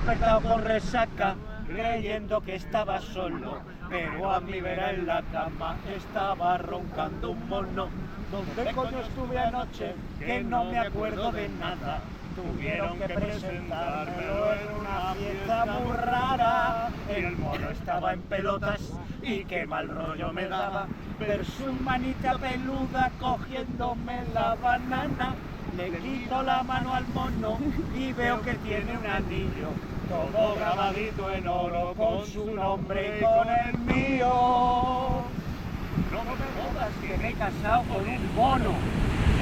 despertado con resaca, creyendo que estaba solo, pero a mi vera en la cama estaba roncando un mono. ¿Dónde coño estuve anoche? Que no me acuerdo de nada. Tuvieron que presentármelo en una fiesta muy rara. El mono estaba en pelotas y qué mal rollo me daba ver su manita peluda cogiéndome la banana. Le quito la mano al mono y veo que tiene un anillo, todo grabadito en oro con su nombre y con el mío. No me jodas que me he casado con un mono.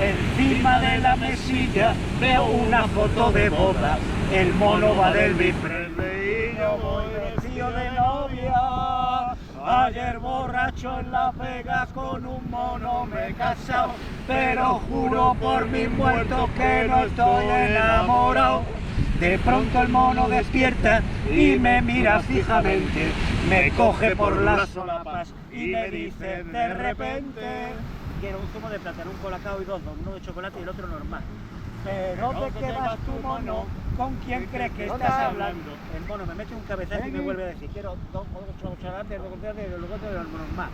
Encima de la mesilla veo una foto de boda. El mono va del Presley y yo voy vestido de novia. Ayer borracho en La Vega con un mono me he casado, pero juro por mis muertos que no estoy enamorado. De pronto el mono despierta y me mira fijamente, me coge por las solapas y me dice de repente: quiero un zumo de plátano, un colacao y dos, uno de chocolate y el otro normal. ¿Pero de qué vas tú, mono? ¿Con quién crees que estás hablando? El mono me mete un cabezazo y me vuelve a decir: quiero dos chocolates, dos de lo normal.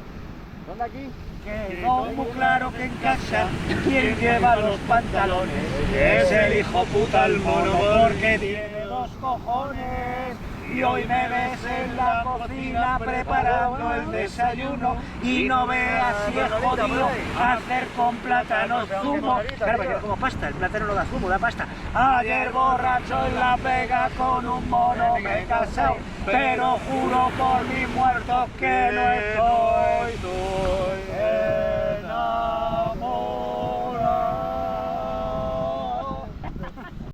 ¿Dónde aquí? Quedó muy claro que en casa quien lleva los pantalones es el hijo puta el mono, porque tiene dos cojones. Y hoy me ves en la cocina preparando el desayuno y no veas si es jodido hacer con plátano zumo. Claro, porque como pasta, el plátano no da zumo, da pasta. Ayer borracho en La Vega con un mono me he casado, pero juro por mis muertos que no estoy.